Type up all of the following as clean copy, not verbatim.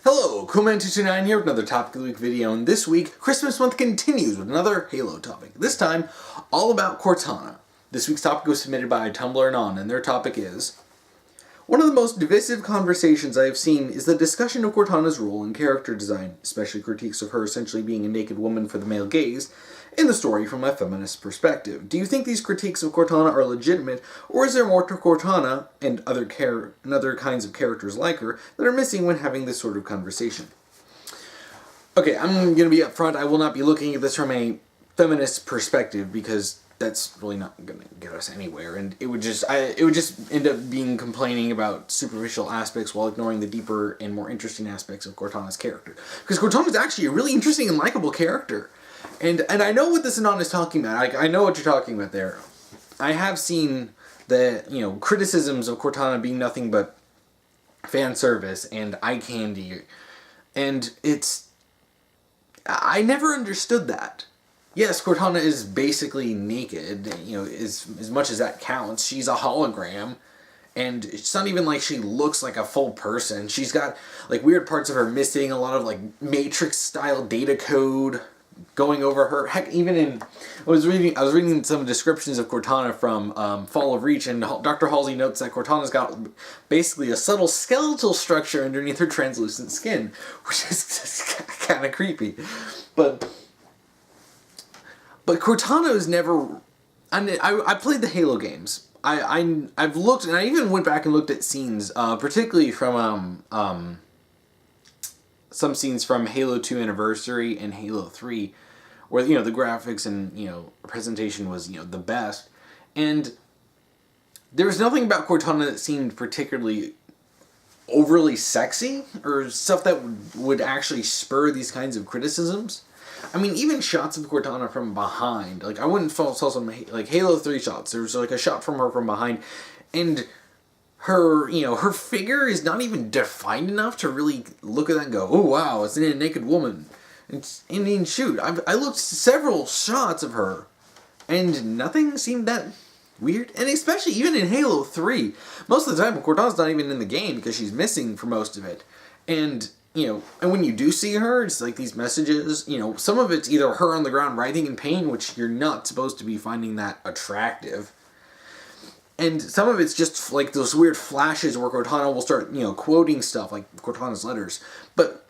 Hello, Coolman229 here with another Topic of the Week video, and this week, Christmas month continues with another Halo topic. This time, all about Cortana. This week's topic was submitted by Tumblr Anon, and their topic is: one of the most divisive conversations I have seen is the discussion of Cortana's role in character design, especially critiques of her essentially being a naked woman for the male gaze, in the story from a feminist perspective. Do you think these critiques of Cortana are legitimate, or is there more to Cortana and other kinds of characters like her that are missing when having this sort of conversation? Okay, I'm going to be upfront. I will not be looking at this from a feminist perspective because that's really not going to get us anywhere, and it would just end up being complaining about superficial aspects while ignoring the deeper and more interesting aspects of Cortana's character. Because Cortana's actually a really interesting and likable character. And I know what this anon is talking about. I know what you're talking about there. I have seen the, criticisms of Cortana being nothing but fan service and eye candy. And I never understood that. Yes, Cortana is basically naked, as much as that counts. She's a hologram. And it's not even like she looks like a full person. She's got, weird parts of her missing, a lot of, Matrix-style data code going over her. Heck, even I was reading some descriptions of Cortana from Fall of Reach, and Dr. Halsey notes that Cortana's got basically a subtle skeletal structure underneath her translucent skin, which is just kind of creepy. But Cortana is never... I played the Halo games. I've looked, and I even went back and looked at scenes, particularly from some scenes from Halo 2 Anniversary and Halo 3, where, the graphics and, presentation was, the best. And there was nothing about Cortana that seemed particularly overly sexy, or stuff that would actually spur these kinds of criticisms. I mean, even shots of Cortana from behind, I wouldn't saw some, Halo 3 shots. There was, a shot from her from behind, and her, her figure is not even defined enough to really look at that and go, oh wow, it's a naked woman. Shoot, I looked at several shots of her, and nothing seemed that weird. And especially even in Halo 3, most of the time Cortana's not even in the game because she's missing for most of it. And, and when you do see her, it's these messages, some of it's either her on the ground writhing in pain, which you're not supposed to be finding that attractive. And some of it's just those weird flashes where Cortana will start, quoting stuff, like Cortana's letters. But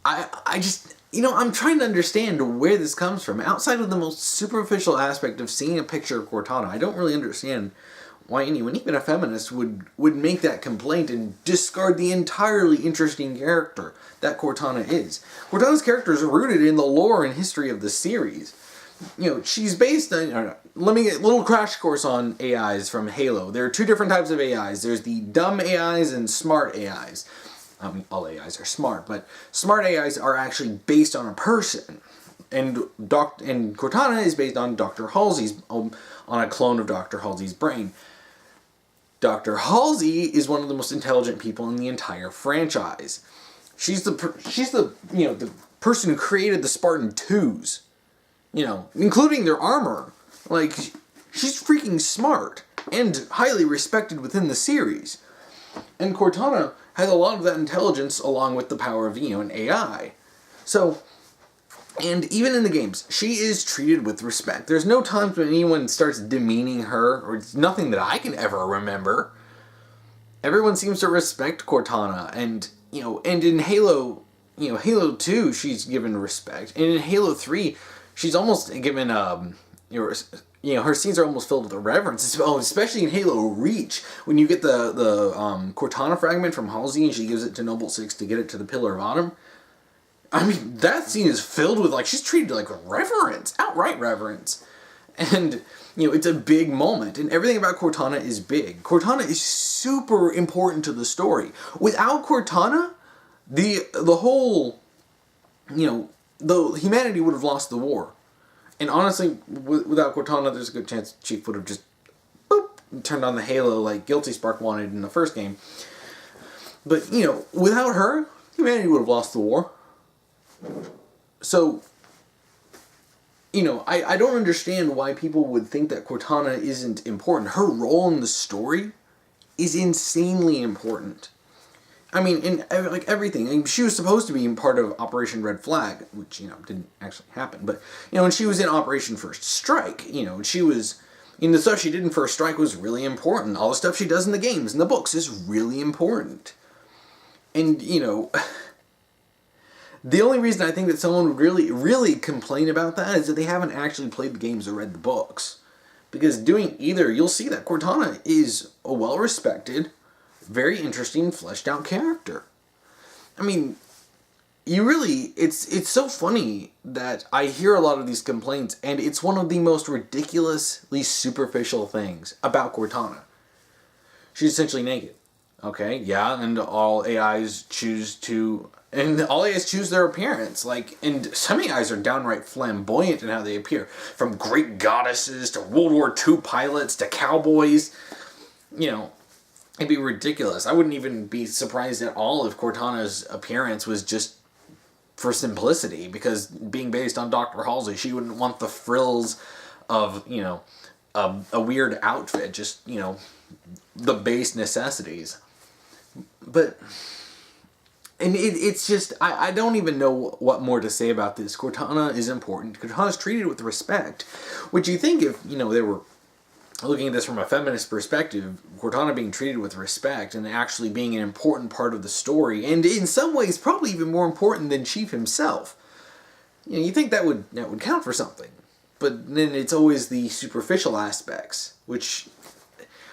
I just, I'm trying to understand where this comes from. Outside of the most superficial aspect of seeing a picture of Cortana, I don't really understand why anyone, even a feminist, would make that complaint and discard the entirely interesting character that Cortana is. Cortana's character is rooted in the lore and history of the series. She's based on... let me get a little crash course on AIs from Halo. There are two different types of AIs. There's the dumb AIs and smart AIs. I mean, all AIs are smart, but smart AIs are actually based on a person. And Cortana is based on Dr. Halsey's... on a clone of Dr. Halsey's brain. Dr. Halsey is one of the most intelligent people in the entire franchise. She's the the person who created the Spartan 2s. Including their armor. She's freaking smart and highly respected within the series. And Cortana has a lot of that intelligence along with the power of, an AI. So, and even in the games, she is treated with respect. There's no times when anyone starts demeaning her, or it's nothing that I can ever remember. Everyone seems to respect Cortana, and, and in Halo, Halo 2, she's given respect. And in Halo 3, she's almost given, her scenes are almost filled with reverence, especially in Halo Reach, when you get the Cortana fragment from Halsey and she gives it to Noble 6 to get it to the Pillar of Autumn. I mean, that scene is filled with, she's treated like reverence, outright reverence. And, it's a big moment, and everything about Cortana is big. Cortana is super important to the story. Without Cortana, the whole, humanity would have lost the war. And honestly, without Cortana, there's a good chance Chief would have just turned on the Halo like Guilty Spark wanted in the first game. But, without her, humanity would have lost the war. So, I don't understand why people would think that Cortana isn't important. Her role in the story is insanely important. I mean, in like everything. I mean, she was supposed to be part of Operation Red Flag, which, didn't actually happen. But, when she was in Operation First Strike, she was... the stuff she did in First Strike was really important. All the stuff she does in the games and the books is really important. And, the only reason I think that someone would really, really complain about that is that they haven't actually played the games or read the books. Because doing either, you'll see that Cortana is a well-respected, very interesting, fleshed-out character. I mean, it's so funny that I hear a lot of these complaints, and it's one of the most ridiculously superficial things about Cortana. She's essentially naked. Okay, yeah, and all AIs choose their appearance. And some AIs are downright flamboyant in how they appear. From great goddesses to World War II pilots to cowboys. It'd be ridiculous. I wouldn't even be surprised at all if Cortana's appearance was just for simplicity, because being based on Dr. Halsey, she wouldn't want the frills of, a weird outfit, just, the base necessities. But, and it's just, I don't even know what more to say about this. Cortana is important. Cortana's treated with respect, which you think if, they were looking at this from a feminist perspective, Cortana being treated with respect and actually being an important part of the story, and in some ways probably even more important than Chief himself. You think that would count for something. But then it's always the superficial aspects, which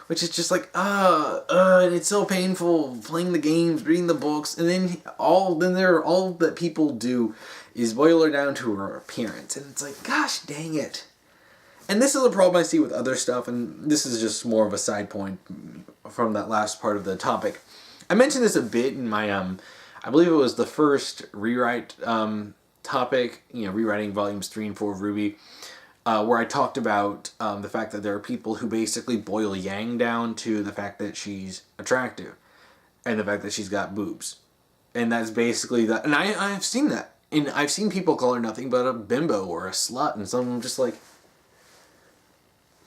is just like, and it's so painful playing the games, reading the books, and then all that people do is boil her down to her appearance. And it's like, gosh dang it. And this is a problem I see with other stuff, and this is just more of a side point from that last part of the topic. I mentioned this a bit in my, I believe it was the first rewrite topic, rewriting volumes 3 and 4 of RWBY, where I talked about the fact that there are people who basically boil Yang down to the fact that she's attractive, and the fact that she's got boobs. And that's basically that. And I've seen that. And I've seen people call her nothing but a bimbo or a slut, and some of them just like,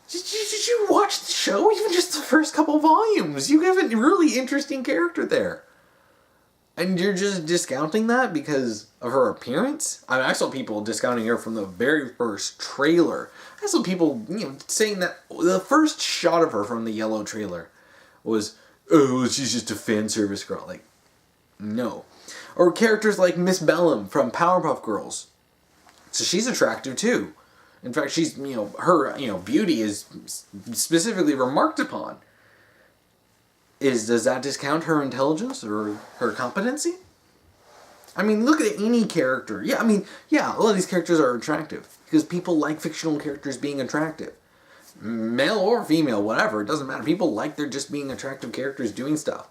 Did you watch the show? Even just the first couple volumes. You have a really interesting character there. And you're just discounting that because of her appearance? I saw people discounting her from the very first trailer. I saw people, saying that the first shot of her from the yellow trailer was, oh, she's just a fan service girl. Like, no. Or characters like Miss Bellum from Powerpuff Girls. So she's attractive too. In fact, she's, her, beauty is specifically remarked upon. Does that discount her intelligence or her competency? I mean, look at any character. Yeah, a lot of these characters are attractive because people like fictional characters being attractive. Male or female, whatever, it doesn't matter. People like they're just being attractive characters doing stuff.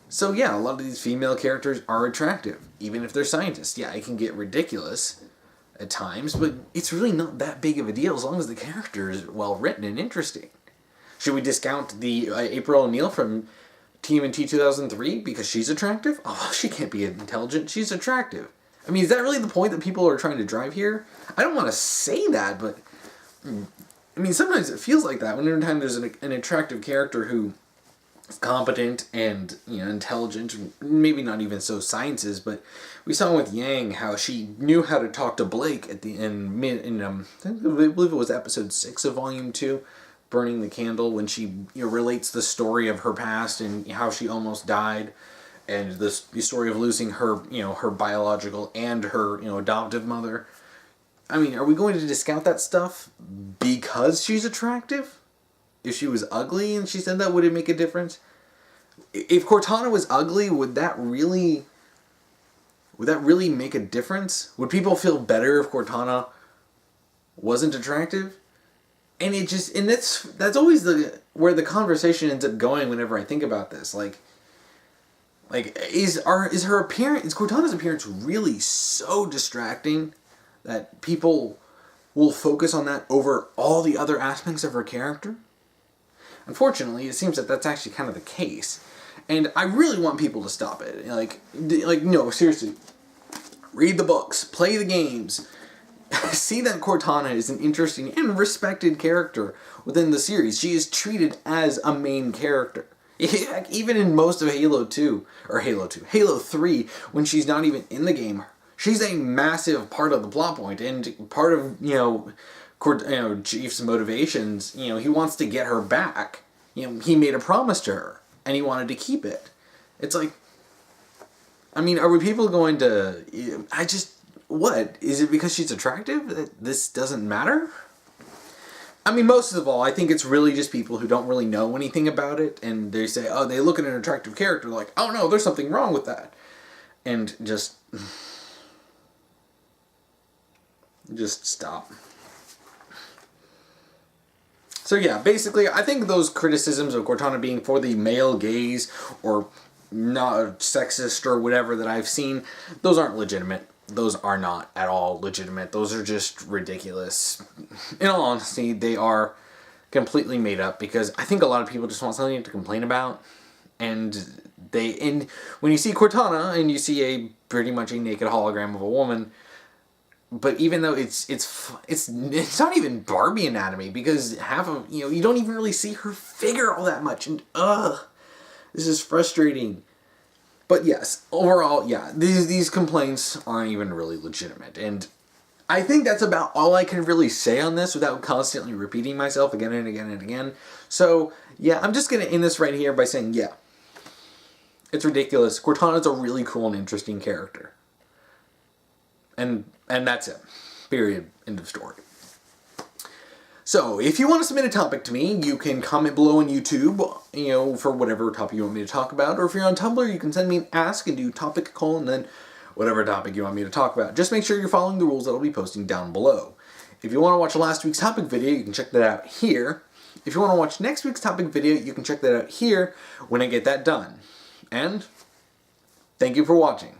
So yeah, a lot of these female characters are attractive, even if they're scientists. Yeah, it can get ridiculous at times, but it's really not that big of a deal as long as the character is well written and interesting. Should we discount the April O'Neil from TMNT 2003 because she's attractive? Oh, she can't be intelligent. She's attractive. Is that really the point that people are trying to drive here? I don't want to say that, but sometimes it feels like that. When every time there's an attractive character who is competent and intelligent, maybe not even so sciences, but we saw with Yang how she knew how to talk to Blake at the end. I believe it was episode 6 of volume 2. Burning the Candle, when she relates the story of her past and how she almost died, and the story of losing her her biological and her adoptive mother. Are we going to discount that stuff because she's attractive? If she was ugly and she said that, would it make a difference? If Cortana was ugly, would that really make a difference? Would people feel better if Cortana wasn't attractive? And that's always where the conversation ends up going whenever I think about this. Is Cortana's appearance really so distracting that people will focus on that over all the other aspects of her character? Unfortunately, it seems that that's actually kind of the case. And I really want people to stop it. No, seriously. Read the books, play the games. See that Cortana is an interesting and respected character within the series. She is treated as a main character. Even in most of Halo 2, or Halo 2, Halo 3, when she's not even in the game, she's a massive part of the plot point, and part of, Chief's motivations, he wants to get her back. He made a promise to her, and he wanted to keep it. It's like, I mean, are we people going to, what? Is it because she's attractive that this doesn't matter? I mean, most of all, I think it's really just people who don't really know anything about it, and they say, oh, they look at an attractive character like, oh no, there's something wrong with that. And just stop. So yeah, basically, I think those criticisms of Cortana being for the male gaze, or not sexist, or whatever that I've seen, those aren't legitimate. Those are not at all legitimate. Those are just ridiculous. In all honesty, they are completely made up, because I think a lot of people just want something to complain about. And when you see Cortana and you see a pretty much a naked hologram of a woman, but even though it's not even Barbie anatomy, because half of, you don't even really see her figure all that much, and this is frustrating. But yes, overall, yeah, these complaints aren't even really legitimate. And I think that's about all I can really say on this without constantly repeating myself again and again and again. So, yeah, I'm just going to end this right here by saying, yeah, it's ridiculous. Cortana's a really cool and interesting character. And that's it. Period. End of story. So, if you want to submit a topic to me, you can comment below on YouTube, for whatever topic you want me to talk about. Or if you're on Tumblr, you can send me an ask and do topic, and then whatever topic you want me to talk about. Just make sure you're following the rules that I'll be posting down below. If you want to watch last week's topic video, you can check that out here. If you want to watch next week's topic video, you can check that out here when I get that done. And thank you for watching.